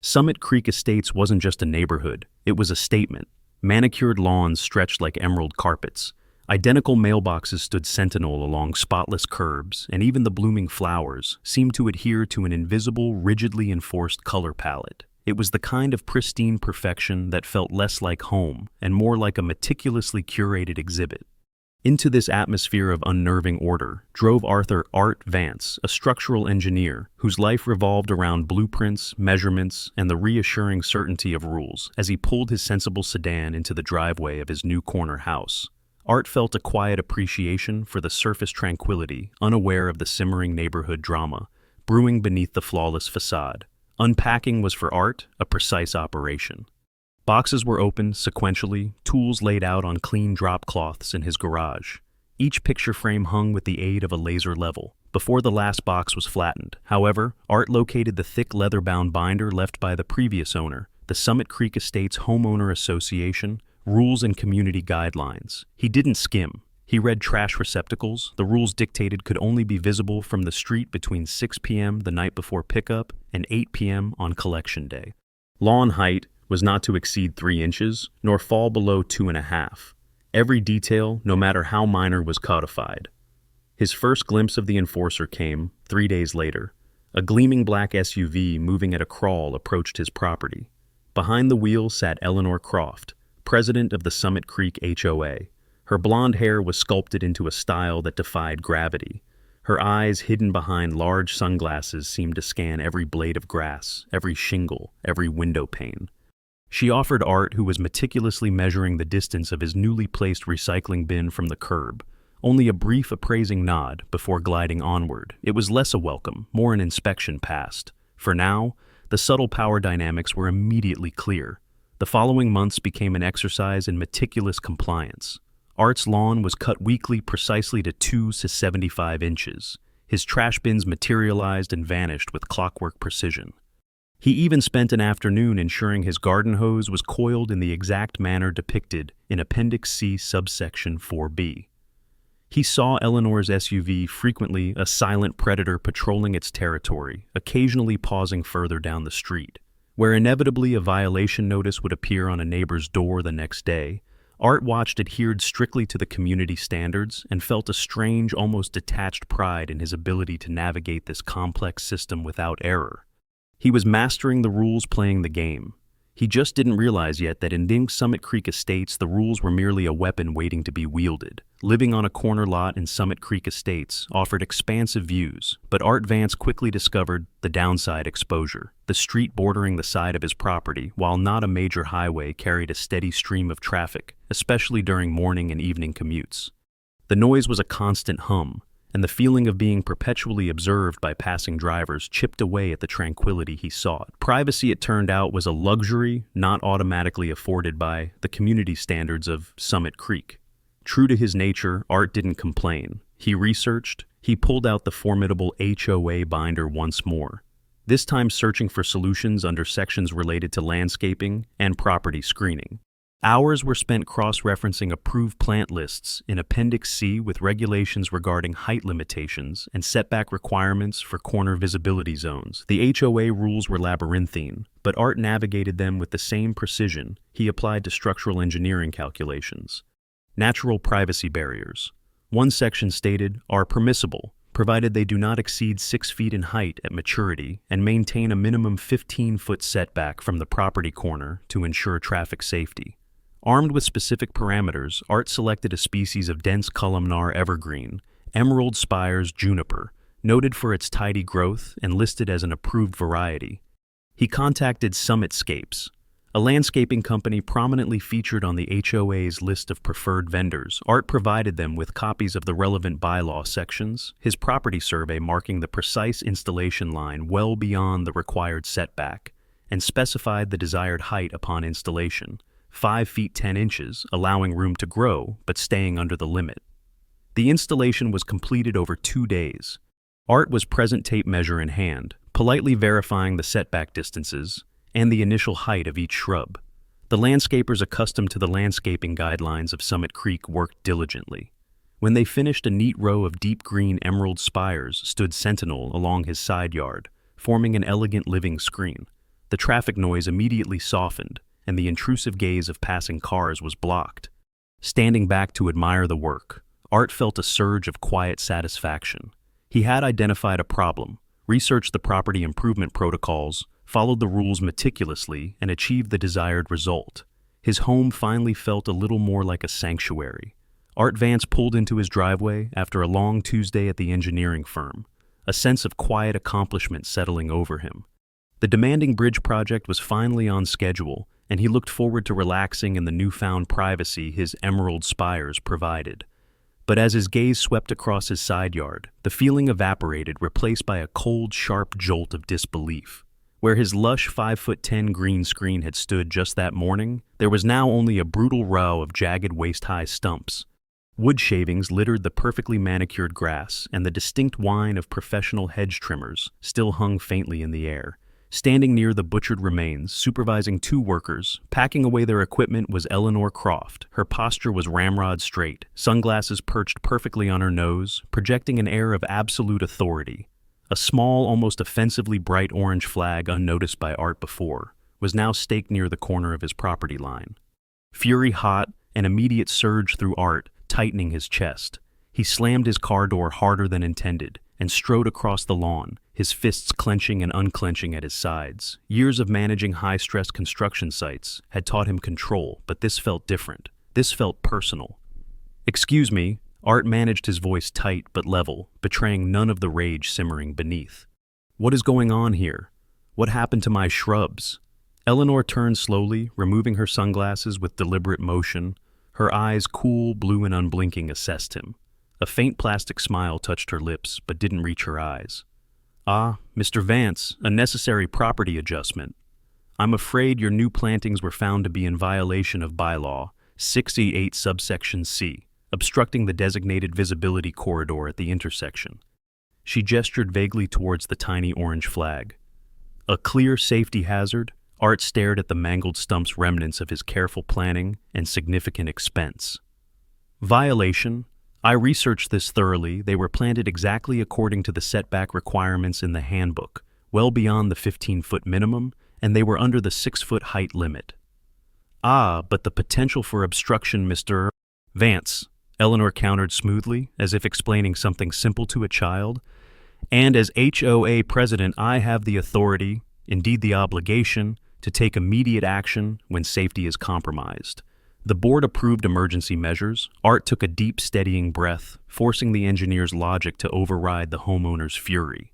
Summit Creek Estates wasn't just a neighborhood, it was a statement. Manicured lawns stretched like emerald carpets. Identical mailboxes stood sentinel along spotless curbs, and even the blooming flowers seemed to adhere to an invisible, rigidly enforced color palette. It was the kind of pristine perfection that felt less like home and more like a meticulously curated exhibit. Into this atmosphere of unnerving order drove Art Vance, a structural engineer whose life revolved around blueprints, measurements, and the reassuring certainty of rules as he pulled his sensible sedan into the driveway of his new corner house. Art felt a quiet appreciation for the surface tranquility, unaware of the simmering neighborhood drama, brewing beneath the flawless facade. Unpacking was for Art a precise operation. Boxes were opened sequentially, tools laid out on clean drop cloths in his garage. Each picture frame hung with the aid of a laser level, before the last box was flattened. However, Art located the thick leather-bound binder left by the previous owner, the Summit Creek Estates Homeowner Association, Rules and Community Guidelines. He didn't skim. He read trash receptacles. The rules dictated could only be visible from the street between 6 p.m. the night before pickup and 8 p.m. on collection day. Lawn height was not to exceed 3 inches, nor fall below 2.5. Every detail, no matter how minor, was codified. His first glimpse of the enforcer came 3 days later. A gleaming black SUV moving at a crawl approached his property. Behind the wheel sat Eleanor Croft, president of the Summit Creek HOA. Her blonde hair was sculpted into a style that defied gravity. Her eyes, hidden behind large sunglasses, seemed to scan every blade of grass, every shingle, every window pane. She offered Art, who was meticulously measuring the distance of his newly placed recycling bin from the curb, only a brief appraising nod before gliding onward. It was less a welcome, more an inspection past. For now, the subtle power dynamics were immediately clear. The following months became an exercise in meticulous compliance. Art's lawn was cut weekly precisely to 2 to 75 inches. His trash bins materialized and vanished with clockwork precision. He even spent an afternoon ensuring his garden hose was coiled in the exact manner depicted in Appendix C subsection 4B. He saw Eleanor's SUV frequently, a silent predator patrolling its territory, occasionally pausing further down the street. Where inevitably a violation notice would appear on a neighbor's door the next day, Art watched adhered strictly to the community standards and felt a strange, almost detached pride in his ability to navigate this complex system without error. He was mastering the rules, playing the game. He just didn't realize yet that in Summit Creek Estates, the rules were merely a weapon waiting to be wielded. Living on a corner lot in Summit Creek Estates offered expansive views, but Art Vance quickly discovered the downside: exposure. The street bordering the side of his property, while not a major highway, carried a steady stream of traffic, especially during morning and evening commutes. The noise was a constant hum, and the feeling of being perpetually observed by passing drivers chipped away at the tranquility he sought. Privacy, it turned out, was a luxury not automatically afforded by the community standards of Summit Creek. True to his nature, Art didn't complain. He researched. He pulled out the formidable HOA binder once more, this time searching for solutions under sections related to landscaping and property screening. Hours were spent cross-referencing approved plant lists in Appendix C with regulations regarding height limitations and setback requirements for corner visibility zones. The HOA rules were labyrinthine, but Art navigated them with the same precision he applied to structural engineering calculations. Natural privacy barriers. One section stated, are permissible, provided they do not exceed 6 feet in height at maturity and maintain a minimum 15-foot setback from the property corner to ensure traffic safety. Armed with specific parameters, Art selected a species of dense columnar evergreen, Emerald Spires juniper, noted for its tidy growth and listed as an approved variety. He contacted Summitscapes, a landscaping company prominently featured on the HOA's list of preferred vendors. Art provided them with copies of the relevant bylaw sections, his property survey marking the precise installation line well beyond the required setback, and specified the desired height upon installation. 5 feet 10 inches, allowing room to grow, but staying under the limit. The installation was completed over 2 days. Art was present, tape measure in hand, politely verifying the setback distances and the initial height of each shrub. The landscapers accustomed to the landscaping guidelines of Summit Creek worked diligently. When they finished, a neat row of deep green emerald spires stood sentinel along his side yard, forming an elegant living screen. The The traffic noise immediately softened, and the intrusive gaze of passing cars was blocked. Standing back to admire the work, Art felt a surge of quiet satisfaction. He had identified a problem, researched the property improvement protocols, followed the rules meticulously, and achieved the desired result. His home finally felt a little more like a sanctuary. Art Vance pulled into his driveway after a long Tuesday at the engineering firm, a sense of quiet accomplishment settling over him. The demanding bridge project was finally on schedule, and he looked forward to relaxing in the newfound privacy his emerald spires provided. But as his gaze swept across his side yard, the feeling evaporated, replaced by a cold, sharp jolt of disbelief. Where his lush 5'10" green screen had stood just that morning, there was now only a brutal row of jagged waist-high stumps. Wood shavings littered the perfectly manicured grass, and the distinct whine of professional hedge trimmers still hung faintly in the air. Standing near the butchered remains, supervising two workers, packing away their equipment, was Eleanor Croft. Her posture was ramrod straight, sunglasses perched perfectly on her nose, projecting an air of absolute authority. A small, almost offensively bright orange flag, unnoticed by Art before, was now staked near the corner of his property line. Fury hot, an immediate surge through Art, tightening his chest. He slammed his car door harder than intended and strode across the lawn, his fists clenching and unclenching at his sides. Years of managing high-stress construction sites had taught him control, but this felt different. This felt personal. "Excuse me," Art managed his voice tight but level, betraying none of the rage simmering beneath. "What is going on here? What happened to my shrubs?" Eleanor turned slowly, removing her sunglasses with deliberate motion. Her eyes, cool, blue, and unblinking, assessed him. A faint plastic smile touched her lips, but didn't reach her eyes. "Ah, Mr. Vance, a necessary property adjustment. I'm afraid your new plantings were found to be in violation of bylaw 68 subsection C, obstructing the designated visibility corridor at the intersection." She gestured vaguely towards the tiny orange flag. A clear safety hazard, Art stared at the mangled stumps, remnants of his careful planning and significant expense. "Violation? I researched this thoroughly. They were planted exactly according to the setback requirements in the handbook, well beyond the 15-foot minimum, and they were under the 6-foot height limit." "Ah, but the potential for obstruction, Mr. Vance," Eleanor countered smoothly, as if explaining something simple to a child. "And as HOA president, I have the authority, indeed the obligation, to take immediate action when safety is compromised." The board approved emergency measures. Art took a deep, steadying breath, forcing the engineer's logic to override the homeowner's fury.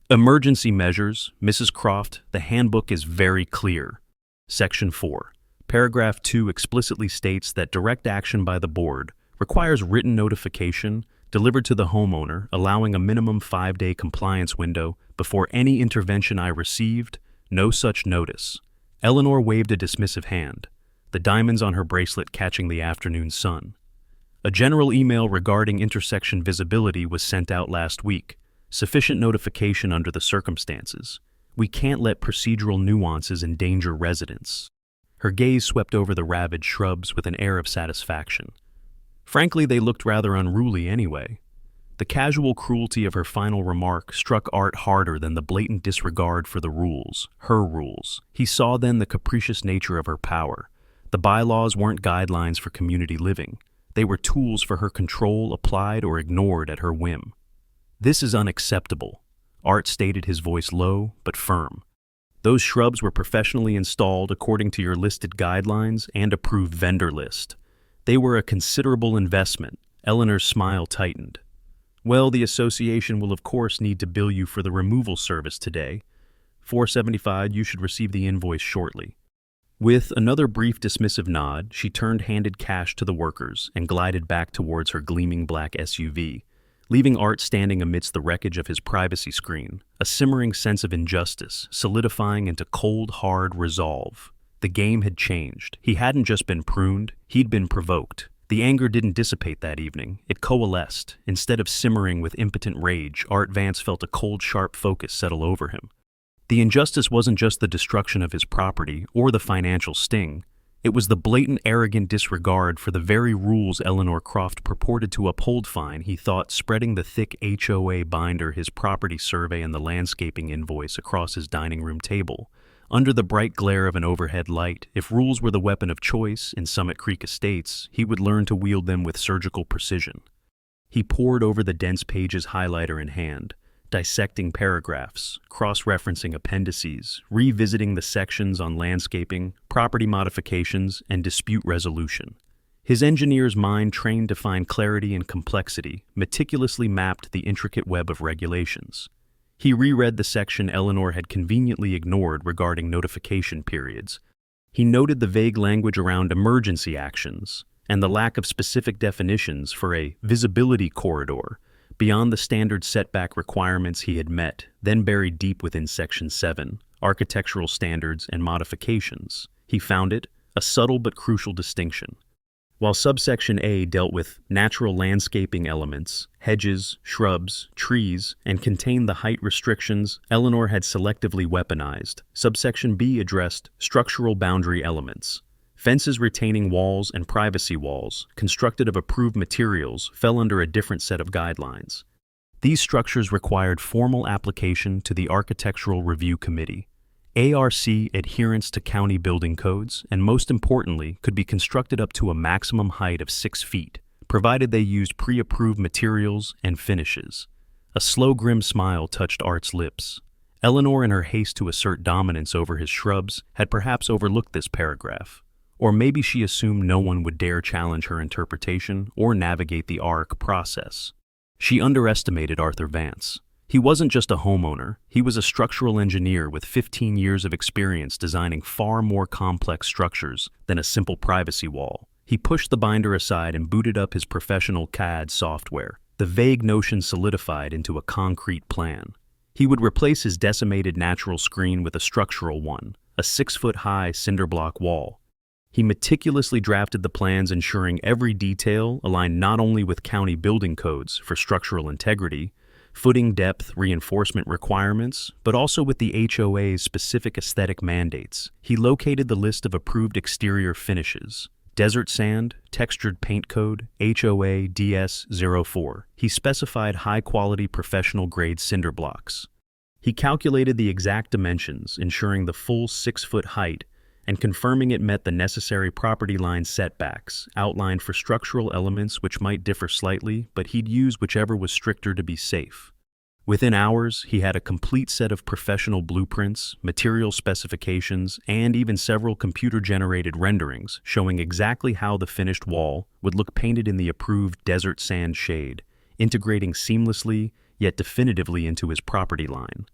"Emergency measures, Mrs. Croft, the handbook is very clear. Section 4. Paragraph 2 explicitly states that direct action by the board requires written notification delivered to the homeowner, allowing a minimum 5-day compliance window. Before any intervention I received, no such notice." Eleanor waved a dismissive hand, the diamonds on her bracelet catching the afternoon sun. "A general email regarding intersection visibility was sent out last week. Sufficient notification under the circumstances. We can't let procedural nuances endanger residents." Her gaze swept over the ravaged shrubs with an air of satisfaction. Frankly, they looked rather unruly anyway. The casual cruelty of her final remark struck Art harder than the blatant disregard for the rules, her rules. He saw then the capricious nature of her power. The bylaws weren't guidelines for community living. They were tools for her control, applied or ignored at her whim. "This is unacceptable," Art stated, his voice low but firm. "Those shrubs were professionally installed according to your listed guidelines and approved vendor list. They were a considerable investment." Eleanor's smile tightened. "Well, the association will of course need to bill you for the removal service today. $475, you should receive the invoice shortly." With another brief dismissive nod, she handed cash to the workers and glided back towards her gleaming black SUV, leaving Art standing amidst the wreckage of his privacy screen, a simmering sense of injustice solidifying into cold, hard resolve. The game had changed. He hadn't just been pruned, he'd been provoked. The anger didn't dissipate that evening. It coalesced. Instead of simmering with impotent rage, Art Vance felt a cold, sharp focus settle over him. The injustice wasn't just the destruction of his property or the financial sting. It was the blatant, arrogant disregard for the very rules Eleanor Croft purported to uphold. Fine, he thought, spreading the thick HOA binder, his property survey, and the landscaping invoice across his dining room table. Under the bright glare of an overhead light, if rules were the weapon of choice in Summit Creek Estates, he would learn to wield them with surgical precision. He pored over the dense pages, highlighter in hand, dissecting paragraphs, cross-referencing appendices, revisiting the sections on landscaping, property modifications, and dispute resolution. His engineer's mind, trained to find clarity and complexity, meticulously mapped the intricate web of regulations. He reread the section Eleanor had conveniently ignored regarding notification periods. He noted the vague language around emergency actions and the lack of specific definitions for a visibility corridor beyond the standard setback requirements he had met, then buried deep within Section 7, Architectural Standards and Modifications. He found it a subtle but crucial distinction. While subsection A dealt with natural landscaping elements, hedges, shrubs, trees, and contained the height restrictions Eleanor had selectively weaponized, subsection B addressed structural boundary elements. Fences, retaining walls, and privacy walls, constructed of approved materials, fell under a different set of guidelines. These structures required formal application to the Architectural Review Committee. ARC adherence to county building codes, and most importantly, could be constructed up to a maximum height of 6 feet, provided they used pre-approved materials and finishes. A slow, grim smile touched Art's lips. Eleanor, in her haste to assert dominance over his shrubs, had perhaps overlooked this paragraph. Or maybe she assumed no one would dare challenge her interpretation or navigate the ARC process. She underestimated Arthur Vance. He wasn't just a homeowner, he was a structural engineer with 15 years of experience designing far more complex structures than a simple privacy wall. He pushed the binder aside and booted up his professional CAD software. The vague notion solidified into a concrete plan. He would replace his decimated natural screen with a structural one, a 6-foot-high cinder block wall. He meticulously drafted the plans, ensuring every detail aligned not only with county building codes for structural integrity, footing depth reinforcement requirements, but also with the HOA's specific aesthetic mandates. He located the list of approved exterior finishes: desert sand, textured paint code, HOA DS04. He specified high-quality professional-grade cinder blocks. He calculated the exact dimensions, ensuring the full 6-foot height and confirming it met the necessary property line setbacks outlined for structural elements which might differ slightly, but he'd use whichever was stricter to be safe. Within hours, he had a complete set of professional blueprints, material specifications, and even several computer-generated renderings showing exactly how the finished wall would look painted in the approved desert sand shade, integrating seamlessly yet definitively into his property line.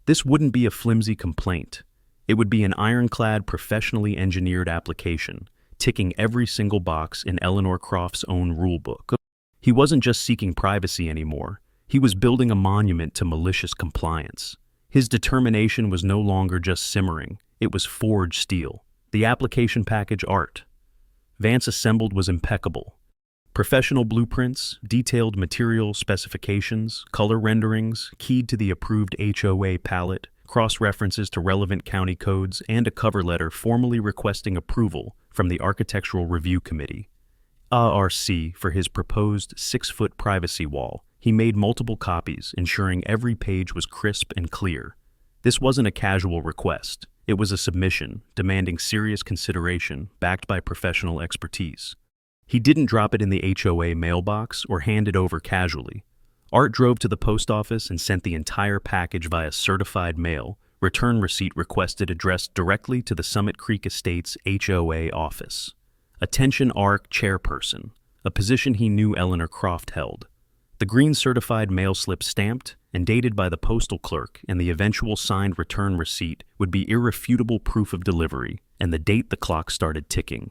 This wouldn't be a flimsy complaint. It would be an ironclad, professionally engineered application, ticking every single box in Eleanor Croft's own rulebook. He wasn't just seeking privacy anymore. He was building a monument to malicious compliance. His determination was no longer just simmering. It was forged steel. The application package art Vance assembled was impeccable. Professional blueprints, detailed material specifications, color renderings, keyed to the approved HOA palette, cross-references to relevant county codes, and a cover letter formally requesting approval from the Architectural Review Committee. ARC for his proposed 6-foot privacy wall. He made multiple copies, ensuring every page was crisp and clear. This wasn't a casual request. It was a submission, demanding serious consideration, backed by professional expertise. He didn't drop it in the HOA mailbox or hand it over casually. Art drove to the post office and sent the entire package via certified mail, return receipt requested, addressed directly to the Summit Creek Estates HOA office. Attention ARC chairperson, a position he knew Eleanor Croft held. The green certified mail slip stamped and dated by the postal clerk and the eventual signed return receipt would be irrefutable proof of delivery, and the date the clock started ticking.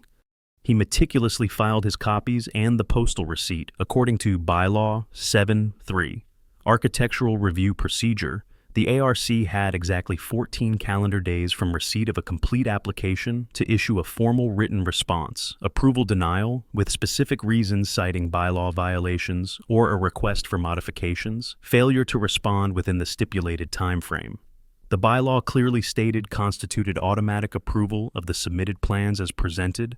He meticulously filed his copies and the postal receipt according to Bylaw 7.3. Architectural Review Procedure. The ARC had exactly 14 calendar days from receipt of a complete application to issue a formal written response, approval denial, with specific reasons citing bylaw violations or a request for modifications, failure to respond within the stipulated time frame. The bylaw clearly stated constituted automatic approval of the submitted plans as presented.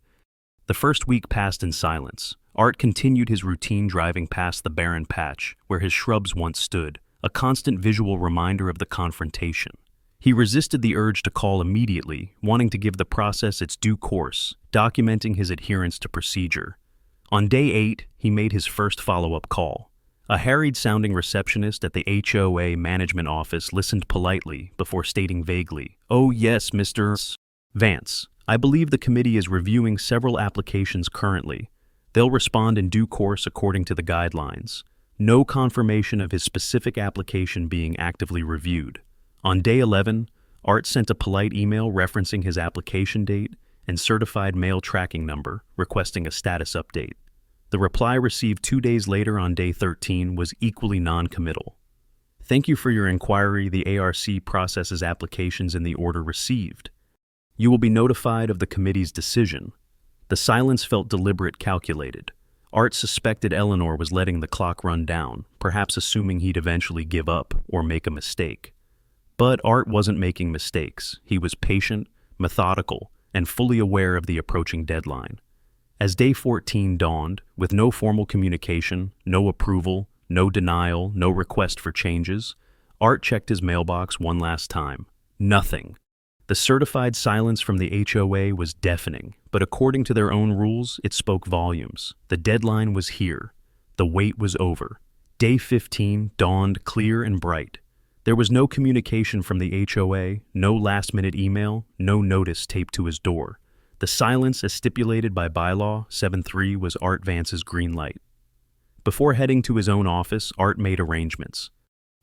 The first week passed in silence. Art continued his routine, driving past the barren patch where his shrubs once stood, a constant visual reminder of the confrontation. He resisted the urge to call immediately, wanting to give the process its due course, documenting his adherence to procedure. On day 8, he made his first follow-up call. A harried-sounding receptionist at the HOA management office listened politely before stating vaguely, "Oh yes, Mr. Vance. I believe the committee is reviewing several applications currently. They'll respond in due course according to the guidelines." No confirmation of his specific application being actively reviewed. On day 11, Art sent a polite email referencing his application date and certified mail tracking number, requesting a status update. The reply received 2 days later on day 13 was equally non-committal. "Thank you for your inquiry. The ARC processes applications in the order received. You will be notified of the committee's decision." The silence felt deliberate, calculated. Art suspected Eleanor was letting the clock run down, perhaps assuming he'd eventually give up or make a mistake. But Art wasn't making mistakes. He was patient, methodical, and fully aware of the approaching deadline. As day 14 dawned, with no formal communication, no approval, no denial, no request for changes, Art checked his mailbox one last time. Nothing. The certified silence from the HOA was deafening, but according to their own rules, it spoke volumes. The deadline was here. The wait was over. Day 15 dawned clear and bright. There was no communication from the HOA, no last-minute email, no notice taped to his door. The silence, as stipulated by bylaw 7.3, was Art Vance's green light. Before heading to his own office, Art made arrangements.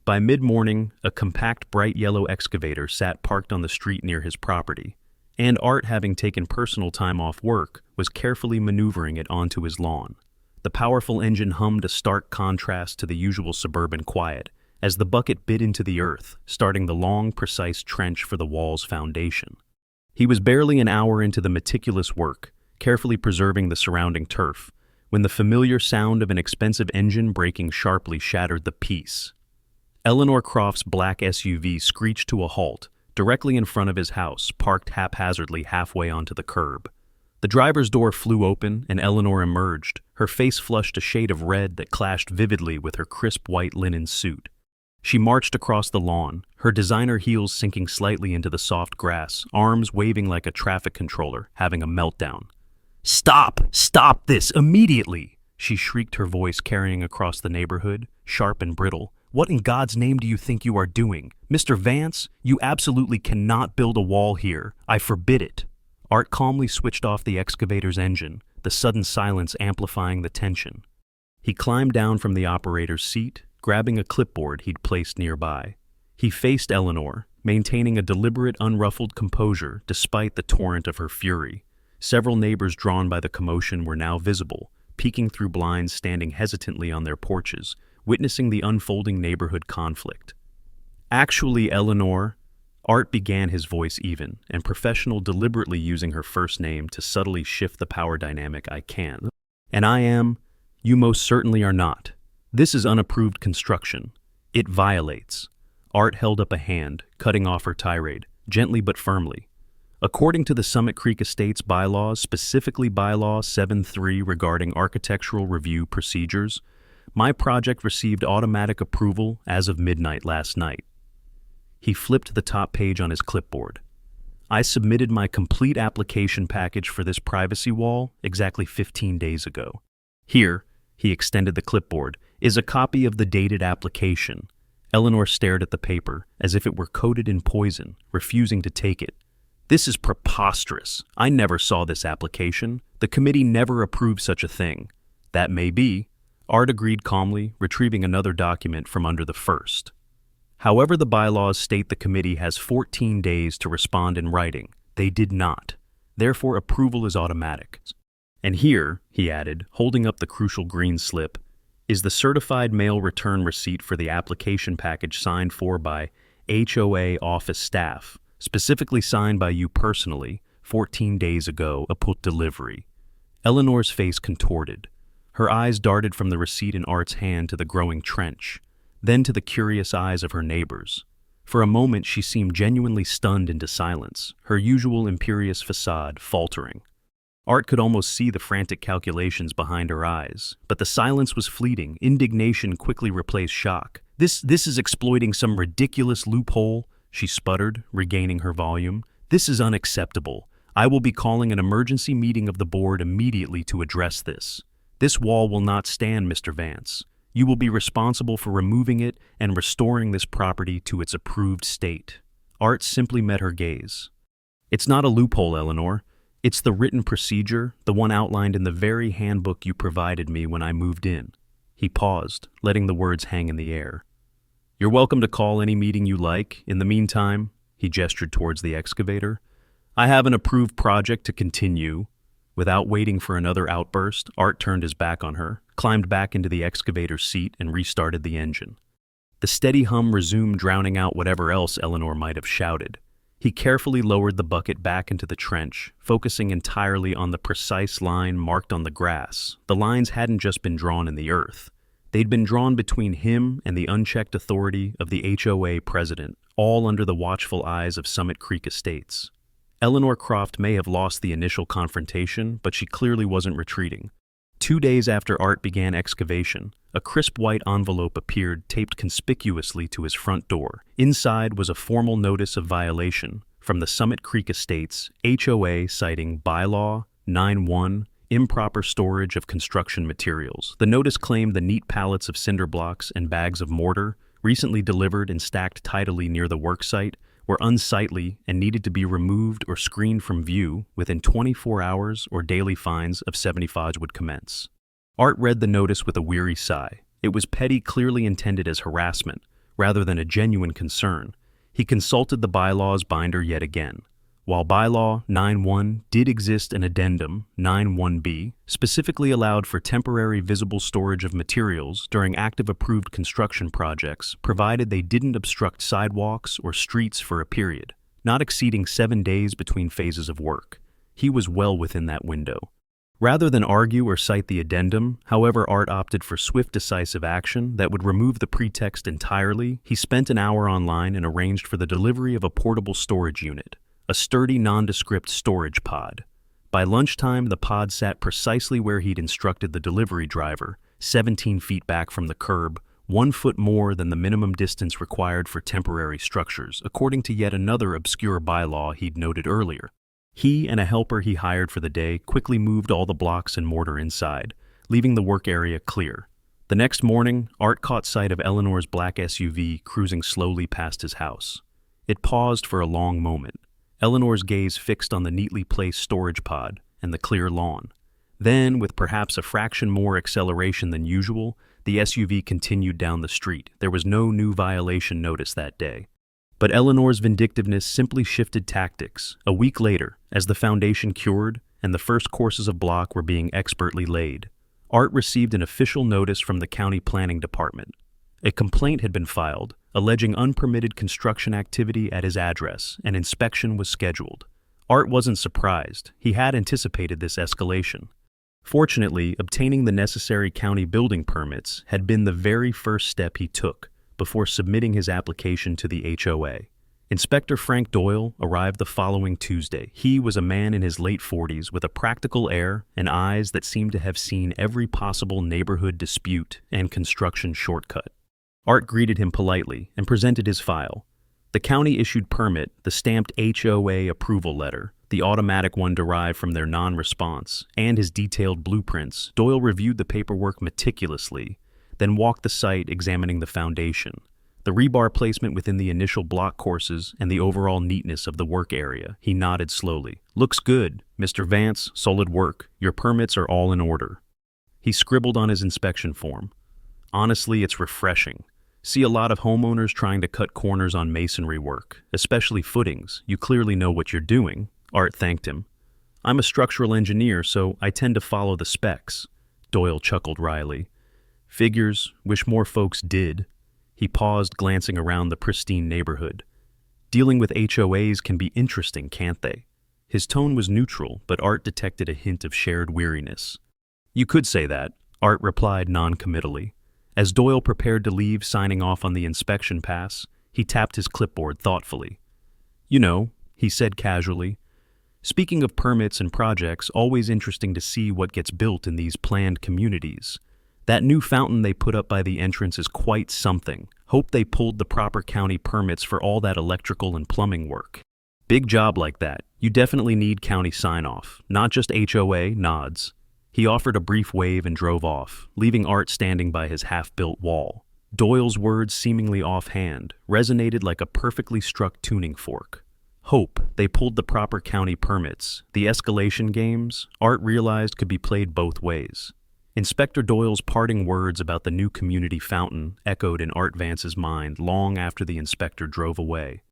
By mid-morning, a compact bright yellow excavator sat parked on the street near his property, and Art, having taken personal time off work, was carefully maneuvering it onto his lawn. The powerful engine hummed, a stark contrast to the usual suburban quiet, as the bucket bit into the earth, starting the long, precise trench for the wall's foundation. He was barely an hour into the meticulous work, carefully preserving the surrounding turf, when the familiar sound of an expensive engine braking sharply shattered the peace. Eleanor Croft's black SUV screeched to a halt, directly in front of his house, parked haphazardly halfway onto the curb. The driver's door flew open, and Eleanor emerged, her face flushed a shade of red that clashed vividly with her crisp white linen suit. She marched across the lawn, her designer heels sinking slightly into the soft grass, arms waving like a traffic controller, having a meltdown. "Stop! Stop this immediately!" she shrieked, her voice carrying across the neighborhood, sharp and brittle. "What in God's name do you think you are doing? Mr. Vance, you absolutely cannot build a wall here. I forbid it." Art calmly switched off the excavator's engine, the sudden silence amplifying the tension. He climbed down from the operator's seat, grabbing a clipboard he'd placed nearby. He faced Eleanor, maintaining a deliberate, unruffled composure despite the torrent of her fury. Several neighbors drawn by the commotion were now visible, peeking through blinds, standing hesitantly on their porches, witnessing the unfolding neighborhood conflict. "Actually, Eleanor," Art began, his voice even and professional, deliberately using her first name to subtly shift the power dynamic, "I can. And I am. You most certainly are not. This is unapproved construction. It violates." Art held up a hand, cutting off her tirade, gently but firmly. "According to the Summit Creek Estates bylaws, specifically bylaw 7.3 regarding architectural review procedures, my project received automatic approval as of midnight last night." He flipped the top page on his clipboard. "I submitted my complete application package for this privacy wall exactly 15 days ago. Here," he extended the clipboard, "is a copy of the dated application." Eleanor stared at the paper as if it were coated in poison, refusing to take it. "This is preposterous. I never saw this application. The committee never approved such a thing." "That may be," Art agreed calmly, retrieving another document from under the first. "However, the bylaws state the committee has 14 days to respond in writing. They did not. Therefore, approval is automatic. And here," he added, holding up the crucial green slip, "is the certified mail return receipt for the application package signed for by HOA office staff, specifically signed by you personally, 14 days ago upon delivery." Eleanor's face contorted. Her eyes darted from the receipt in Art's hand to the growing trench, then to the curious eyes of her neighbors. For a moment she seemed genuinely stunned into silence, her usual imperious facade faltering. Art could almost see the frantic calculations behind her eyes, but the silence was fleeting. Indignation quickly replaced shock. This is exploiting some ridiculous loophole. she sputtered, regaining her volume. "This is unacceptable. I will be calling an emergency meeting of the board immediately to address this. This wall will not stand, Mr. Vance. You will be responsible for removing it and restoring this property to its approved state." Art simply met her gaze. "It's not a loophole, Eleanor. It's the written procedure, the one outlined in the very handbook you provided me when I moved in." He paused, letting the words hang in the air. "You're welcome to call any meeting you like. In the meantime," he gestured towards the excavator, "I have an approved project to continue." Without waiting for another outburst, Art turned his back on her, climbed back into the excavator's seat, and restarted the engine. The steady hum resumed, drowning out whatever else Eleanor might have shouted. He carefully lowered the bucket back into the trench, focusing entirely on the precise line marked on the grass. The lines hadn't just been drawn in the earth. They'd been drawn between him and the unchecked authority of the HOA president, all under the watchful eyes of Summit Creek Estates. Eleanor Croft may have lost the initial confrontation, but she clearly wasn't retreating. 2 days after Art began excavation, a crisp white envelope appeared, taped conspicuously to his front door. Inside was a formal notice of violation from the Summit Creek Estates HOA citing Bylaw 9-1, improper storage of construction materials. The notice claimed the neat pallets of cinder blocks and bags of mortar, recently delivered and stacked tidily near the worksite, were unsightly and needed to be removed or screened from view within 24 hours, or daily fines of $75 would commence. Art read the notice with a weary sigh. It was petty, clearly intended as harassment, rather than a genuine concern. He consulted the bylaws binder yet again. While Bylaw 9-1 did exist, an addendum 9-1B specifically allowed for temporary visible storage of materials during active approved construction projects, provided they didn't obstruct sidewalks or streets for a period, not exceeding 7 days between phases of work. He was well within that window. Rather than argue or cite the addendum, however, Art opted for swift, decisive action that would remove the pretext entirely. He spent an hour online and arranged for the delivery of a portable storage unit, a sturdy, nondescript storage pod. By lunchtime, the pod sat precisely where he'd instructed the delivery driver, 17 feet back from the curb, 1 foot more than the minimum distance required for temporary structures, according to yet another obscure bylaw he'd noted earlier. He and a helper he hired for the day quickly moved all the blocks and mortar inside, leaving the work area clear. The next morning, Art caught sight of Eleanor's black SUV cruising slowly past his house. It paused for a long moment, Eleanor's gaze fixed on the neatly placed storage pod and the clear lawn. Then, with perhaps a fraction more acceleration than usual, the SUV continued down the street. There was no new violation notice that day. But Eleanor's vindictiveness simply shifted tactics. A week later, as the foundation cured and the first courses of block were being expertly laid, Art received an official notice from the county planning department. A complaint had been filed, alleging unpermitted construction activity at his address, and inspection was scheduled. Art wasn't surprised. He had anticipated this escalation. Fortunately, obtaining the necessary county building permits had been the very first step he took before submitting his application to the HOA. Inspector Frank Doyle arrived the following Tuesday. He was a man in his late 40s with a practical air and eyes that seemed to have seen every possible neighborhood dispute and construction shortcut. Art greeted him politely and presented his file. The county-issued permit, the stamped HOA approval letter, the automatic one derived from their non-response, and his detailed blueprints. Doyle reviewed the paperwork meticulously, then walked the site, examining the foundation, the rebar placement within the initial block courses, and the overall neatness of the work area. He nodded slowly. "Looks good, Mr. Vance, solid work. Your permits are all in order." He scribbled on his inspection form. "Honestly, it's refreshing. See a lot of homeowners trying to cut corners on masonry work, especially footings. You clearly know what you're doing." Art thanked him. "I'm a structural engineer, so I tend to follow the specs." Doyle chuckled wryly. "Figures, wish more folks did." He paused, glancing around the pristine neighborhood. "Dealing with HOAs can be interesting, can't they?" His tone was neutral, but Art detected a hint of shared weariness. "You could say that," Art replied non-committally. As Doyle prepared to leave, signing off on the inspection pass, he tapped his clipboard thoughtfully. "You know," he said casually, "speaking of permits and projects, always interesting to see what gets built in these planned communities. That new fountain they put up by the entrance is quite something. Hope they pulled the proper county permits for all that electrical and plumbing work. Big job like that. You definitely need county sign-off, not just HOA nods. He offered a brief wave and drove off, leaving Art standing by his half-built wall. Doyle's words, seemingly offhand, resonated like a perfectly struck tuning fork. Hope they pulled the proper county permits. The escalation games, Art realized, could be played both ways. Inspector Doyle's parting words about the new community fountain echoed in Art Vance's mind long after the inspector drove away.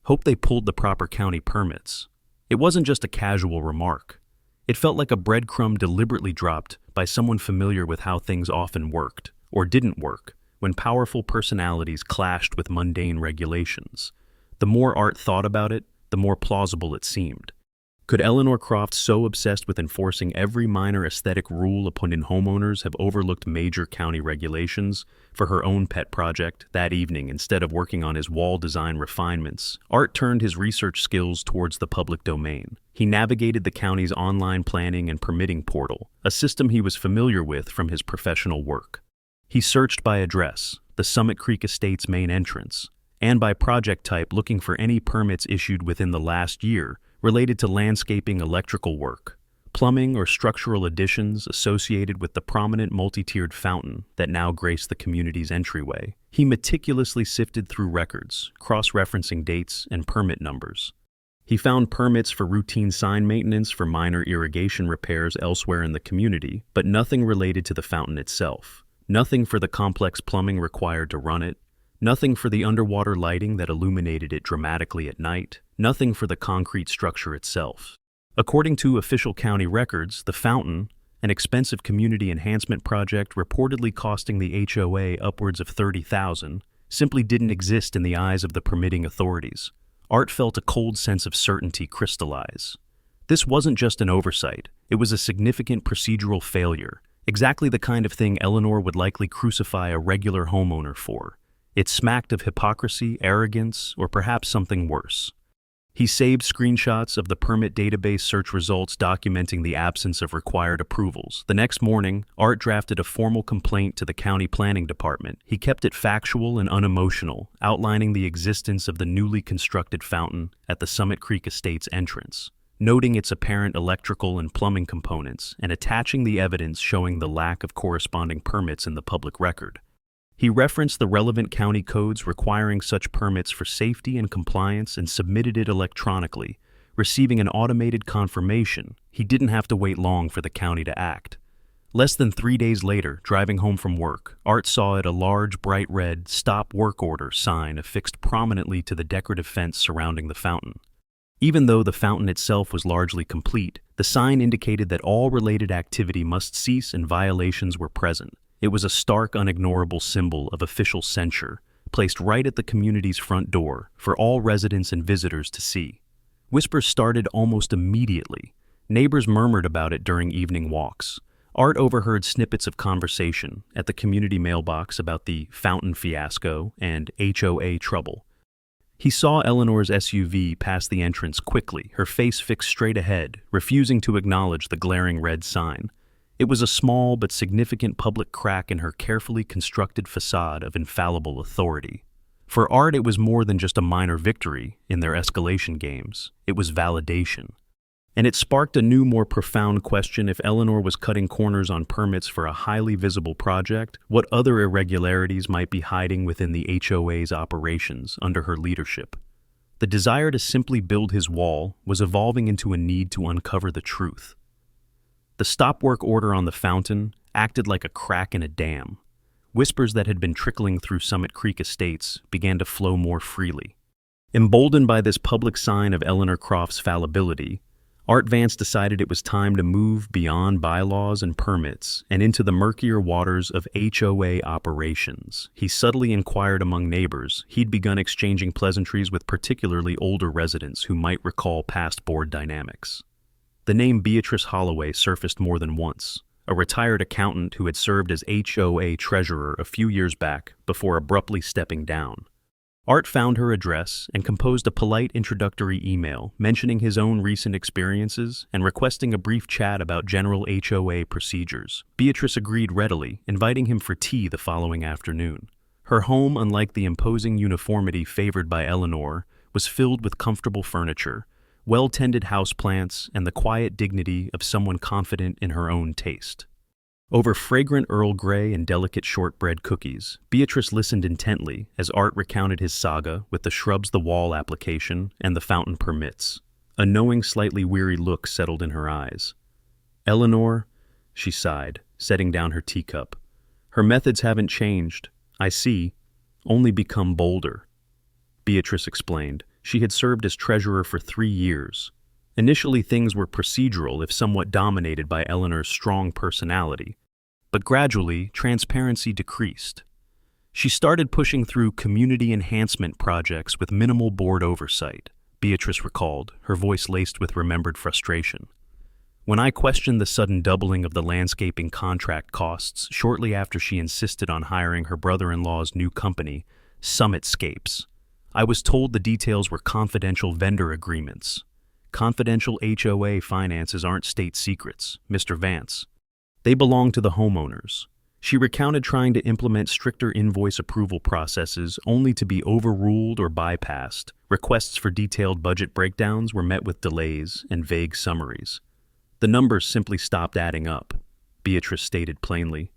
Hope they pulled the proper county permits. It wasn't just a casual remark. It felt like a breadcrumb deliberately dropped by someone familiar with how things often worked, or didn't work, when powerful personalities clashed with mundane regulations. The more Art thought about it, the more plausible it seemed. Could Eleanor Croft, so obsessed with enforcing every minor aesthetic rule upon homeowners, have overlooked major county regulations for her own pet project? That evening, instead of working on his wall design refinements, Art turned his research skills towards the public domain. He navigated the county's online planning and permitting portal, a system he was familiar with from his professional work. He searched by address, the Summit Creek Estate's main entrance, and by project type, looking for any permits issued within the last year related to landscaping, electrical work, plumbing, or structural additions associated with the prominent multi-tiered fountain that now graced the community's entryway. He meticulously sifted through records, cross-referencing dates and permit numbers. He found permits for routine sign maintenance for minor irrigation repairs elsewhere in the community, but nothing related to the fountain itself. Nothing for the complex plumbing required to run it. Nothing for the underwater lighting that illuminated it dramatically at night. Nothing for the concrete structure itself. According to official county records, the fountain, an expensive community enhancement project reportedly costing the HOA upwards of $30,000, simply didn't exist in the eyes of the permitting authorities. Art felt a cold sense of certainty crystallize. This wasn't just an oversight, it was a significant procedural failure, exactly the kind of thing Eleanor would likely crucify a regular homeowner for. It smacked of hypocrisy, arrogance, or perhaps something worse. He saved screenshots of the permit database search results documenting the absence of required approvals. The next morning, Art drafted a formal complaint to the county planning department. He kept it factual and unemotional, outlining the existence of the newly constructed fountain at the Summit Creek Estate's entrance, noting its apparent electrical and plumbing components, and attaching the evidence showing the lack of corresponding permits in the public record. He referenced the relevant county codes requiring such permits for safety and compliance and submitted it electronically, receiving an automated confirmation. He didn't have to wait long for the county to act. Less than 3 days later, driving home from work, Art saw a large, bright red "Stop Work Order" sign affixed prominently to the decorative fence surrounding the fountain. Even though the fountain itself was largely complete, the sign indicated that all related activity must cease and violations were present. It was a stark, unignorable symbol of official censure, placed right at the community's front door for all residents and visitors to see. Whispers started almost immediately. Neighbors murmured about it during evening walks. Art overheard snippets of conversation at the community mailbox about the fountain fiasco and HOA trouble. He saw Eleanor's SUV pass the entrance quickly, her face fixed straight ahead, refusing to acknowledge the glaring red sign. It was a small but significant public crack in her carefully constructed facade of infallible authority. For Art, it was more than just a minor victory in their escalation games. It was validation. And it sparked a new, more profound question. If Eleanor was cutting corners on permits for a highly visible project, what other irregularities might be hiding within the HOA's operations under her leadership? The desire to simply build his wall was evolving into a need to uncover the truth. The stop work order on the fountain acted like a crack in a dam. Whispers that had been trickling through Summit Creek Estates began to flow more freely. Emboldened by this public sign of Eleanor Croft's fallibility, Art Vance decided it was time to move beyond bylaws and permits and into the murkier waters of HOA operations. He subtly inquired among neighbors. He'd begun exchanging pleasantries with particularly older residents who might recall past board dynamics. The name Beatrice Holloway surfaced more than once, a retired accountant who had served as HOA treasurer a few years back before abruptly stepping down. Art found her address and composed a polite introductory email mentioning his own recent experiences and requesting a brief chat about general HOA procedures. Beatrice agreed readily, inviting him for tea the following afternoon. Her home, unlike the imposing uniformity favored by Eleanor, was filled with comfortable furniture, well-tended houseplants, and the quiet dignity of someone confident in her own taste. Over fragrant Earl Grey and delicate shortbread cookies, Beatrice listened intently as Art recounted his saga with the shrubs the wall application and the fountain permits. A knowing, slightly weary look settled in her eyes. "Eleanor," she sighed, setting down her teacup. "Her methods haven't changed, I see, only become bolder." Beatrice explained. She had served as treasurer for 3 years. Initially, things were procedural, if somewhat dominated by Eleanor's strong personality. But gradually, transparency decreased. She started pushing through community enhancement projects with minimal board oversight, Beatrice recalled, her voice laced with remembered frustration. When I questioned the sudden doubling of the landscaping contract costs shortly after she insisted on hiring her brother-in-law's new company, Summitscapes, I was told the details were confidential vendor agreements. Confidential HOA finances aren't state secrets, Mr. Vance. They belong to the homeowners. She recounted trying to implement stricter invoice approval processes only to be overruled or bypassed. Requests for detailed budget breakdowns were met with delays and vague summaries. The numbers simply stopped adding up, Beatrice stated plainly.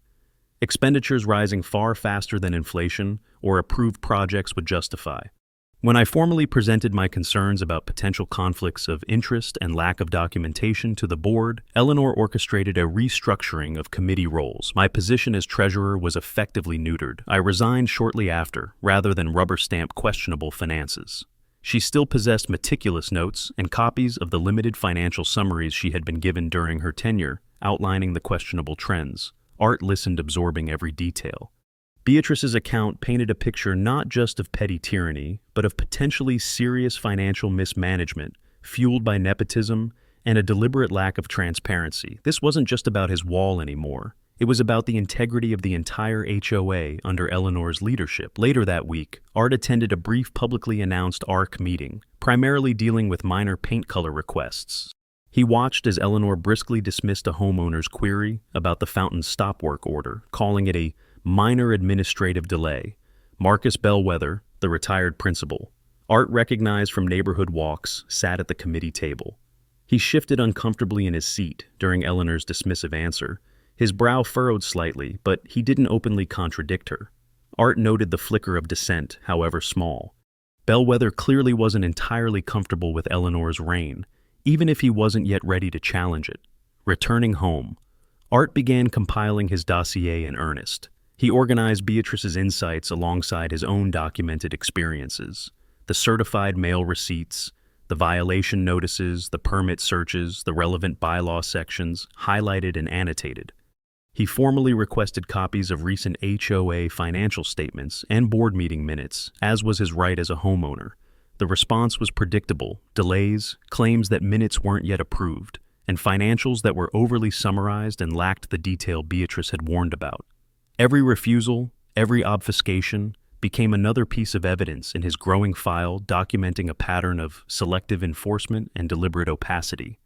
Expenditures rising far faster than inflation or approved projects would justify. When I formally presented my concerns about potential conflicts of interest and lack of documentation to the board, Eleanor orchestrated a restructuring of committee roles. My position as treasurer was effectively neutered. I resigned shortly after, rather than rubber-stamp questionable finances. She still possessed meticulous notes and copies of the limited financial summaries she had been given during her tenure, outlining the questionable trends. Art listened, absorbing every detail. Beatrice's account painted a picture not just of petty tyranny, but of potentially serious financial mismanagement, fueled by nepotism and a deliberate lack of transparency. This wasn't just about his wall anymore. It was about the integrity of the entire HOA under Eleanor's leadership. Later that week, Art attended a brief publicly announced ARC meeting, primarily dealing with minor paint color requests. He watched as Eleanor briskly dismissed a homeowner's query about the fountain's stop work order, calling it a minor administrative delay. Marcus Bellwether, the retired principal, Art recognized from neighborhood walks, sat at the committee table. He shifted uncomfortably in his seat during Eleanor's dismissive answer. His brow furrowed slightly, but he didn't openly contradict her. Art noted the flicker of dissent, however small. Bellwether clearly wasn't entirely comfortable with Eleanor's reign, even if he wasn't yet ready to challenge it. Returning home, Art began compiling his dossier in earnest. He organized Beatrice's insights alongside his own documented experiences. The certified mail receipts, the violation notices, the permit searches, the relevant bylaw sections, highlighted and annotated. He formally requested copies of recent HOA financial statements and board meeting minutes, as was his right as a homeowner. The response was predictable: delays, claims that minutes weren't yet approved, and financials that were overly summarized and lacked the detail Beatrice had warned about. Every refusal, every obfuscation, became another piece of evidence in his growing file documenting a pattern of selective enforcement and deliberate opacity.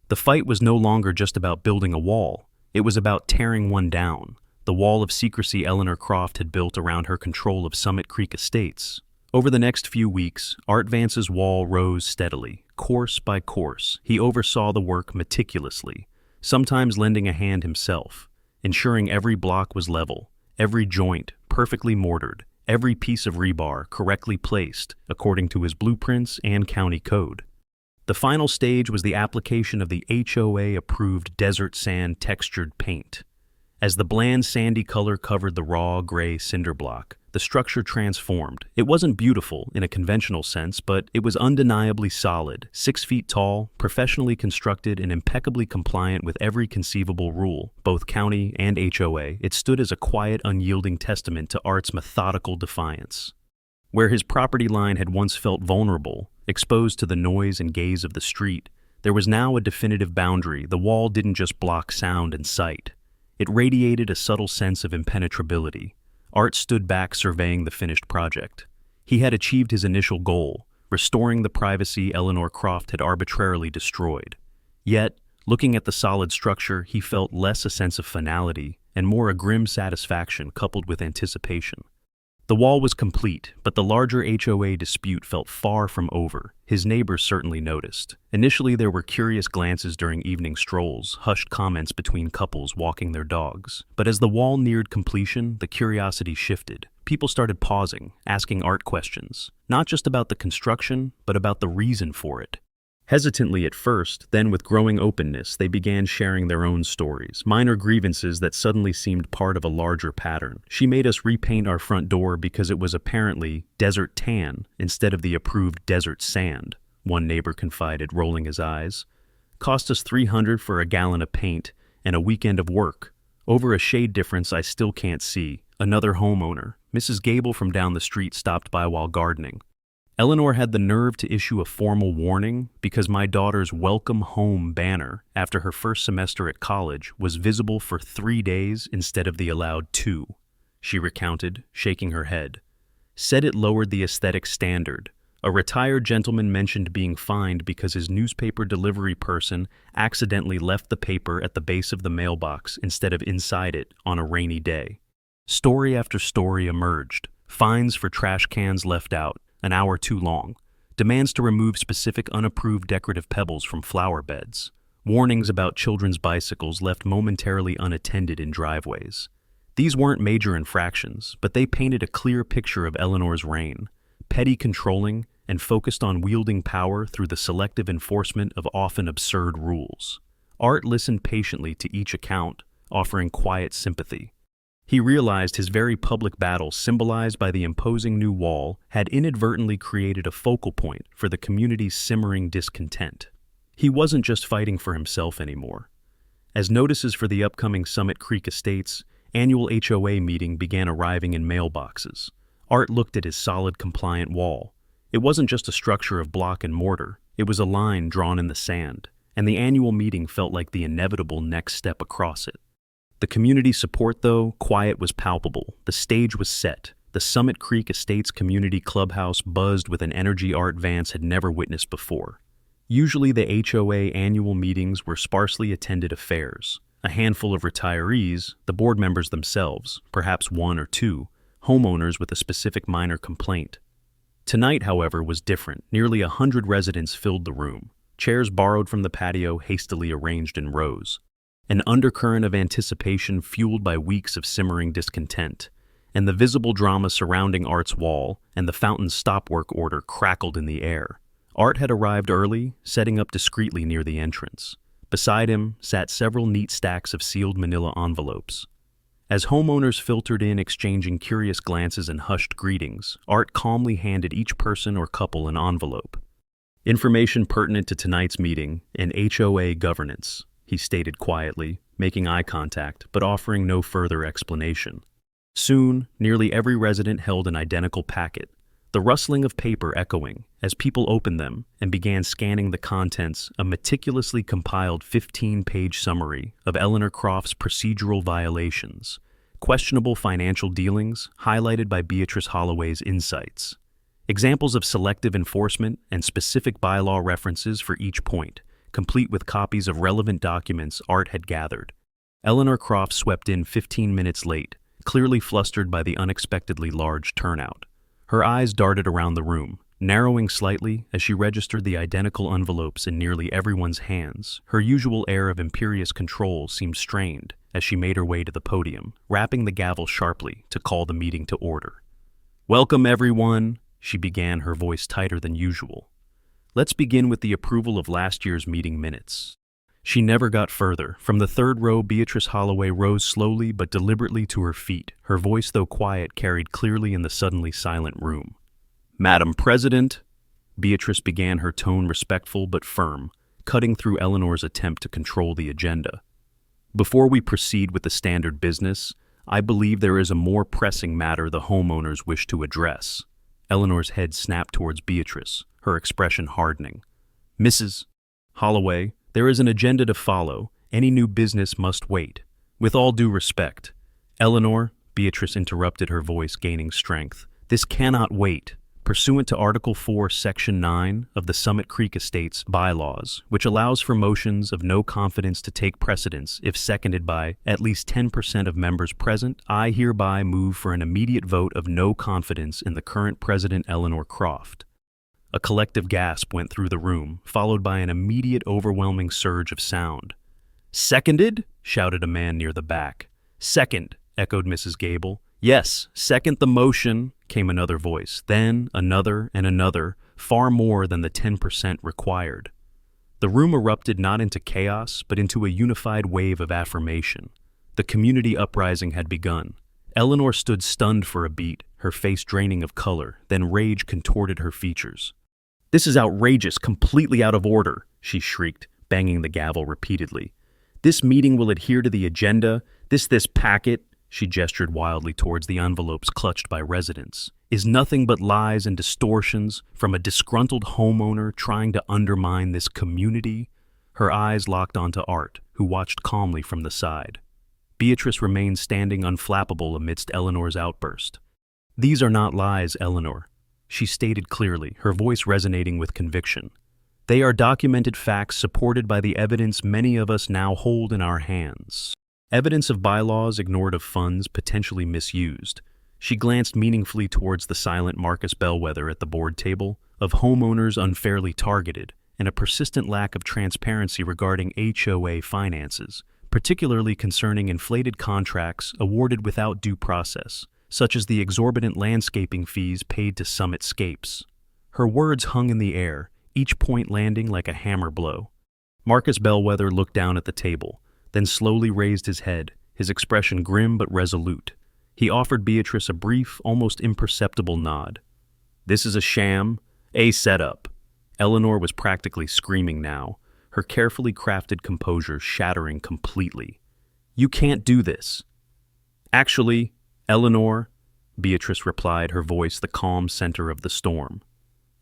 The fight was no longer just about building a wall. It was about tearing one down, the wall of secrecy Eleanor Croft had built around her control of Summit Creek Estates. Over the next few weeks, Art Vance's wall rose steadily, course by course. He oversaw the work meticulously, sometimes lending a hand himself, ensuring every block was level, every joint perfectly mortared, every piece of rebar correctly placed according to his blueprints and county code. The final stage was the application of the HOA-approved desert sand textured paint. As the bland sandy color covered the raw gray cinder block, the structure transformed. It wasn't beautiful in a conventional sense, but it was undeniably solid, 6 feet tall, professionally constructed, and impeccably compliant with every conceivable rule, both county and HOA. It stood as a quiet, unyielding testament to Art's methodical defiance. Where his property line had once felt vulnerable, exposed to the noise and gaze of the street, there was now a definitive boundary. The wall didn't just block sound and sight. It radiated a subtle sense of impenetrability. Art stood back surveying the finished project. He had achieved his initial goal, restoring the privacy Eleanor Croft had arbitrarily destroyed. Yet, looking at the solid structure, he felt less a sense of finality and more a grim satisfaction coupled with anticipation. The wall was complete, but the larger HOA dispute felt far from over. His neighbors certainly noticed. Initially, there were curious glances during evening strolls, hushed comments between couples walking their dogs. But as the wall neared completion, the curiosity shifted. People started pausing, asking Art questions, not just about the construction, but about the reason for it. Hesitantly at first, then with growing openness, they began sharing their own stories, minor grievances that suddenly seemed part of a larger pattern. "She made us repaint our front door because it was apparently desert tan instead of the approved desert sand," one neighbor confided, rolling his eyes. "Cost us $300 for a gallon of paint and a weekend of work. Over a shade difference I still can't see," another homeowner, Mrs. Gable from down the street, stopped by while gardening. "Eleanor had the nerve to issue a formal warning because my daughter's welcome home banner after her first semester at college was visible for 3 days instead of the allowed 2, she recounted, shaking her head. "Said it lowered the aesthetic standard. A retired gentleman mentioned being fined because his newspaper delivery person accidentally left the paper at the base of the mailbox instead of inside it on a rainy day." Story after story emerged. Fines for trash cans left out, an hour too long, demands to remove specific unapproved decorative pebbles from flower beds, warnings about children's bicycles left momentarily unattended in driveways. These weren't major infractions, but they painted a clear picture of Eleanor's reign, petty, controlling, and focused on wielding power through the selective enforcement of often absurd rules. Art listened patiently to each account, offering quiet sympathy. He realized his very public battle, symbolized by the imposing new wall, had inadvertently created a focal point for the community's simmering discontent. He wasn't just fighting for himself anymore. As notices for the upcoming Summit Creek Estates annual HOA meeting began arriving in mailboxes, Art looked at his solid, compliant wall. It wasn't just a structure of block and mortar, it was a line drawn in the sand, and the annual meeting felt like the inevitable next step across it. The community support, though, quiet, was palpable. The stage was set. The Summit Creek Estates Community Clubhouse buzzed with an energy Art Vance had never witnessed before. Usually the HOA annual meetings were sparsely attended affairs. A handful of retirees, the board members themselves, perhaps 1 or 2, homeowners with a specific minor complaint. Tonight, however, was different. Nearly 100 residents filled the room, chairs borrowed from the patio hastily arranged in rows. An undercurrent of anticipation fueled by weeks of simmering discontent, and the visible drama surrounding Art's wall and the fountain's stop-work order crackled in the air. Art had arrived early, setting up discreetly near the entrance. Beside him sat several neat stacks of sealed manila envelopes. As homeowners filtered in, exchanging curious glances and hushed greetings, Art calmly handed each person or couple an envelope. "Information pertinent to tonight's meeting and HOA governance," he stated quietly, making eye contact but offering no further explanation. Soon, nearly every resident held an identical packet, the rustling of paper echoing as people opened them and began scanning the contents, a meticulously compiled 15-page summary of Eleanor Croft's procedural violations, questionable financial dealings highlighted by Beatrice Holloway's insights, examples of selective enforcement and specific bylaw references for each point, complete with copies of relevant documents Art had gathered. Eleanor Croft swept in 15 minutes late, clearly flustered by the unexpectedly large turnout. Her eyes darted around the room, narrowing slightly as she registered the identical envelopes in nearly everyone's hands. Her usual air of imperious control seemed strained as she made her way to the podium, rapping the gavel sharply to call the meeting to order. "Welcome, everyone," she began, her voice tighter than usual. "Let's begin with the approval of last year's meeting minutes." She never got further. From the third row, Beatrice Holloway rose slowly but deliberately to her feet, her voice, though quiet, carried clearly in the suddenly silent room. "Madam President," Beatrice began, her tone respectful but firm, cutting through Eleanor's attempt to control the agenda. "Before we proceed with the standard business, I believe there is a more pressing matter the homeowners wish to address." Eleanor's head snapped towards Beatrice, her expression hardening. "Mrs. Holloway, there is an agenda to follow. Any new business must wait. With all due respect." "Eleanor," Beatrice interrupted, her voice gaining strength, "this cannot wait. pursuant to Article 4, Section 9 of the Summit Creek Estates bylaws, which allows for motions of no confidence to take precedence if seconded by at least 10% of members present, I hereby move for an immediate vote of no confidence in the current President Eleanor Croft. A collective gasp went through the room, followed by an immediate overwhelming surge of sound. "Seconded?" shouted a man near the back. "Second," echoed Mrs. Gable. "Yes, second the motion," came another voice, then another and another, far more than the 10% required. The room erupted not into chaos, but into a unified wave of affirmation. The community uprising had begun. Eleanor stood stunned for a beat, her face draining of color, then rage contorted her features. "This is outrageous, completely out of order," she shrieked, banging the gavel repeatedly. "This meeting will adhere to the agenda. This packet," she gestured wildly towards the envelopes clutched by residents, "is nothing but lies and distortions from a disgruntled homeowner trying to undermine this community." Her eyes locked onto Art, who watched calmly from the side. Beatrice remained standing unflappable amidst Eleanor's outburst. "These are not lies, Eleanor," she stated clearly, her voice resonating with conviction. "They are documented facts supported by the evidence many of us now hold in our hands." Evidence of bylaws ignored, of funds potentially misused. She glanced meaningfully towards the silent Marcus Bellwether at the board table, of homeowners unfairly targeted, and a persistent lack of transparency regarding HOA finances, particularly concerning inflated contracts awarded without due process, such as the exorbitant landscaping fees paid to Summitscapes. Her words hung in the air, each point landing like a hammer blow. Marcus Bellwether looked down at the table, then slowly raised his head, his expression grim but resolute. He offered Beatrice a brief, almost imperceptible nod. "This is a sham, a setup." Eleanor was practically screaming now, her carefully crafted composure shattering completely. "You can't do this." "Actually, Eleanor," Beatrice replied, her voice the calm center of the storm.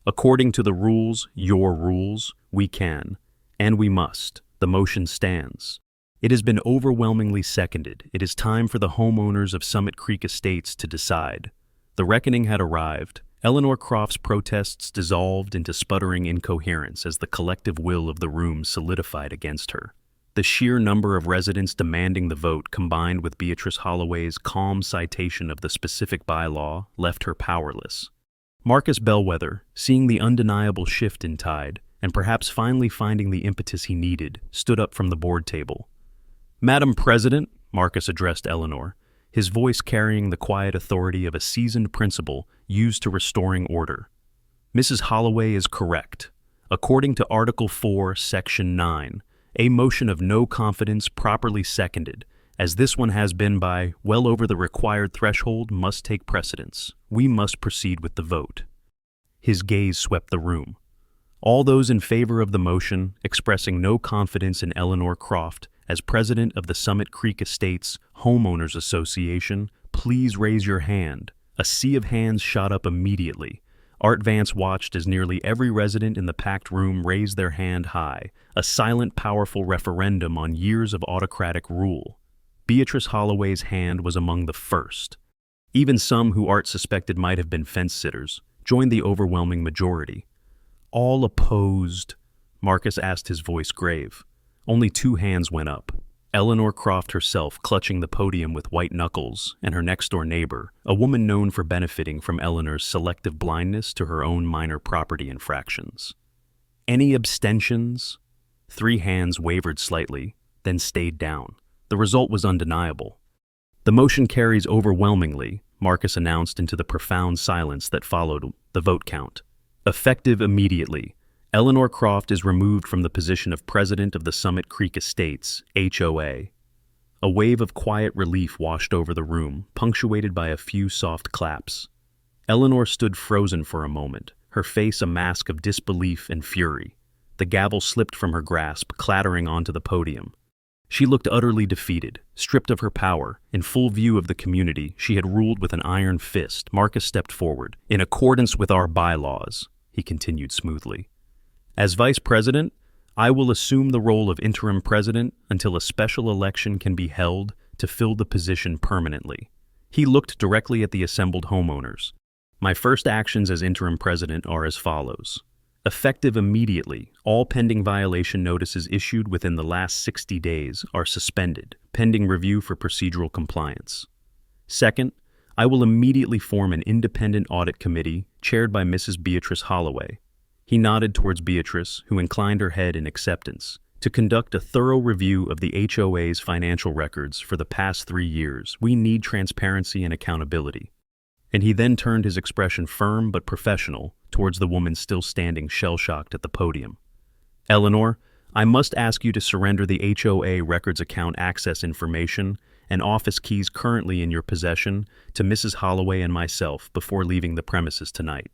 "According to the rules, your rules, we can, and we must. The motion stands. It has been overwhelmingly seconded. It is time for the homeowners of Summit Creek Estates to decide." The reckoning had arrived. Eleanor Croft's protests dissolved into sputtering incoherence as the collective will of the room solidified against her. The sheer number of residents demanding the vote, combined with Beatrice Holloway's calm citation of the specific bylaw, left her powerless. Marcus Bellwether, seeing the undeniable shift in tide, and perhaps finally finding the impetus he needed, stood up from the board table. "Madam President," Marcus addressed Eleanor, his voice carrying the quiet authority of a seasoned principal used to restoring order. "Mrs. Holloway is correct. According to Article 4, Section 9, a motion of no confidence properly seconded, as this one has been by well over the required threshold, must take precedence. We must proceed with the vote." His gaze swept the room. All those in favor of the motion, expressing no confidence in Eleanor Croft as president of the Summit Creek Estates Homeowners Association, please raise your hand. A sea of hands shot up immediately. Art Vance watched as nearly every resident in the packed room raised their hand high, a silent, powerful referendum on years of autocratic rule. Beatrice Holloway's hand was among the first. Even some who Art suspected might have been fence-sitters joined the overwhelming majority. "All opposed?" Marcus asked, his voice grave. Only 2 hands went up. Eleanor Croft herself clutching the podium with white knuckles, and her next-door neighbor, a woman known for benefiting from Eleanor's selective blindness to her own minor property infractions. "Any abstentions?" 3 hands wavered slightly, then stayed down. The result was undeniable. "The motion carries overwhelmingly," Marcus announced into the profound silence that followed the vote count. "Effective immediately. Eleanor Croft is removed from the position of president of the Summit Creek Estates, HOA. A wave of quiet relief washed over the room, punctuated by a few soft claps. Eleanor stood frozen for a moment, her face a mask of disbelief and fury. The gavel slipped from her grasp, clattering onto the podium. She looked utterly defeated, stripped of her power. In full view of the community, she had ruled with an iron fist. Marcus stepped forward. "In accordance with our bylaws," he continued smoothly. "As vice president, I will assume the role of interim president until a special election can be held to fill the position permanently." He looked directly at the assembled homeowners. My first actions as interim president are as follows. Effective immediately, all pending violation notices issued within the last 60 days are suspended, pending review for procedural compliance. Second, I will immediately form an independent audit committee chaired by Mrs. Beatrice Holloway. He nodded towards Beatrice, who inclined her head in acceptance, to conduct a thorough review of the HOA's financial records for the past 3 years. We need transparency and accountability. And he then turned his expression firm but professional towards the woman still standing shell-shocked at the podium. Eleanor, I must ask you to surrender the HOA records account access information and office keys currently in your possession to Mrs. Holloway and myself before leaving the premises tonight.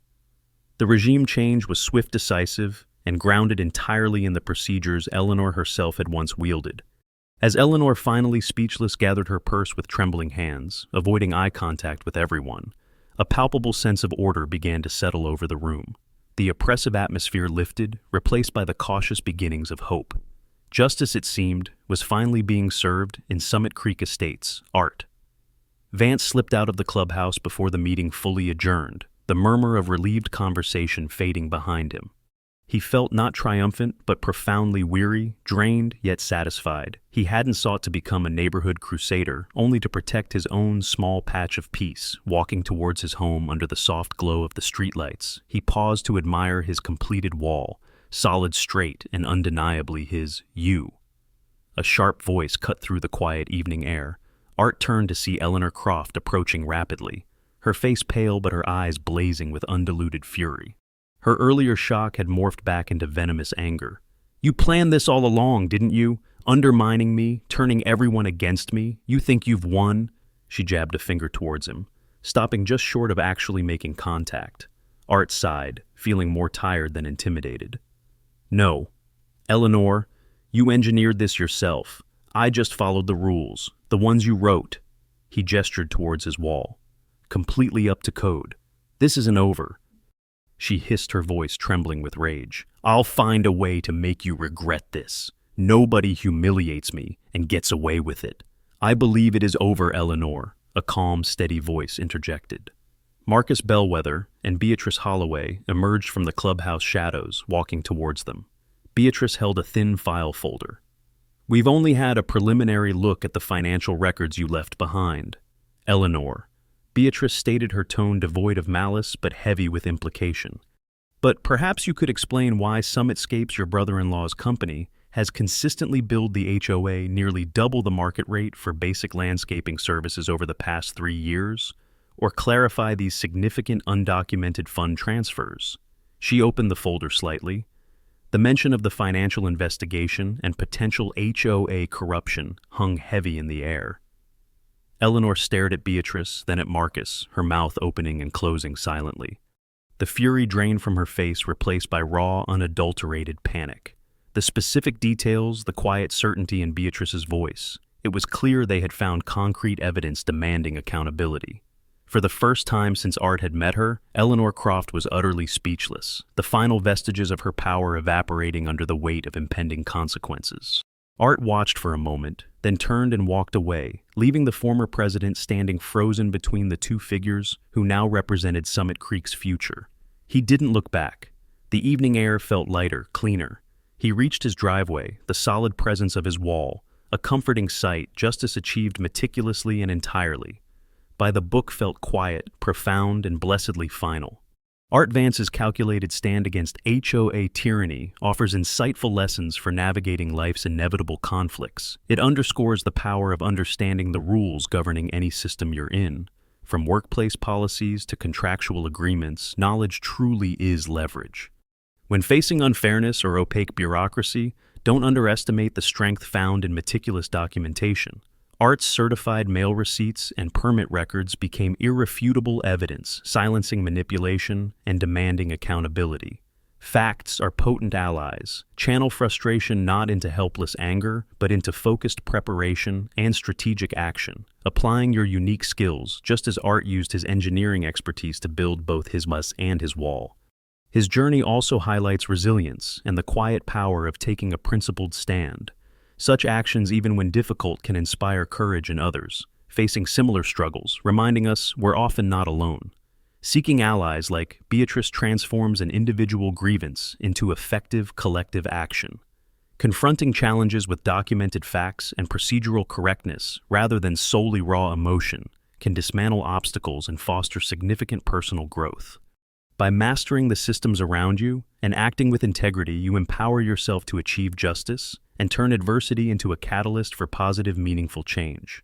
The regime change was swift, decisive, and grounded entirely in the procedures Eleanor herself had once wielded. As Eleanor, finally speechless, gathered her purse with trembling hands, avoiding eye contact with everyone, a palpable sense of order began to settle over the room. The oppressive atmosphere lifted, replaced by the cautious beginnings of hope. Justice, it seemed, was finally being served in Summit Creek Estates, Art. Vance slipped out of the clubhouse before the meeting fully adjourned, the murmur of relieved conversation fading behind him. He felt not triumphant, but profoundly weary, drained, yet satisfied. He hadn't sought to become a neighborhood crusader, only to protect his own small patch of peace. Walking towards his home under the soft glow of the streetlights, he paused to admire his completed wall, solid, straight, and undeniably his you. A sharp voice cut through the quiet evening air. Art turned to see Eleanor Croft approaching rapidly, her face pale but her eyes blazing with undiluted fury. Her earlier shock had morphed back into venomous anger. You planned this all along, didn't you? Undermining me, turning everyone against me. You think you've won? She jabbed a finger towards him, stopping just short of actually making contact. Art sighed, feeling more tired than intimidated. No. Eleanor, you engineered this yourself. I just followed the rules, the ones you wrote. He gestured towards his wall. Completely up to code. This isn't over. She hissed, her voice trembling with rage. I'll find a way to make you regret this. Nobody humiliates me and gets away with it. I believe it is over, Eleanor, a calm, steady voice interjected. Marcus Bellwether and Beatrice Holloway emerged from the clubhouse shadows, walking towards them. Beatrice held a thin file folder. We've only had a preliminary look at the financial records you left behind. Eleanor. Beatrice stated, her tone devoid of malice but heavy with implication. But perhaps you could explain why Summitscapes, your brother-in-law's company, has consistently billed the HOA nearly double the market rate for basic landscaping services over the past 3 years, or clarify these significant undocumented fund transfers. She opened the folder slightly. The mention of the financial investigation and potential HOA corruption hung heavy in the air. Eleanor stared at Beatrice, then at Marcus, her mouth opening and closing silently. The fury drained from her face, replaced by raw, unadulterated panic. The specific details, the quiet certainty in Beatrice's voice. It was clear they had found concrete evidence demanding accountability. For the first time since Art had met her, Eleanor Croft was utterly speechless, the final vestiges of her power evaporating under the weight of impending consequences. Art watched for a moment, then turned and walked away, leaving the former president standing frozen between the two figures who now represented Summit Creek's future. He didn't look back. The evening air felt lighter, cleaner. He reached his driveway, the solid presence of his wall, a comforting sight, justice achieved meticulously and entirely. By the book felt quiet, profound, and blessedly final. Art Vance's calculated stand against HOA tyranny offers insightful lessons for navigating life's inevitable conflicts. It underscores the power of understanding the rules governing any system you're in. From workplace policies to contractual agreements, knowledge truly is leverage. When facing unfairness or opaque bureaucracy, don't underestimate the strength found in meticulous documentation. Art's certified mail receipts and permit records became irrefutable evidence, silencing manipulation and demanding accountability. Facts are potent allies. Channel frustration not into helpless anger, but into focused preparation and strategic action, applying your unique skills, just as Art used his engineering expertise to build both his bus and his wall. His journey also highlights resilience and the quiet power of taking a principled stand. Such actions, even when difficult, can inspire courage in others, facing similar struggles, reminding us we're often not alone. Seeking allies like Beatrice transforms an individual grievance into effective collective action. Confronting challenges with documented facts and procedural correctness rather than solely raw emotion can dismantle obstacles and foster significant personal growth. By mastering the systems around you and acting with integrity, you empower yourself to achieve justice and turn adversity into a catalyst for positive, meaningful change.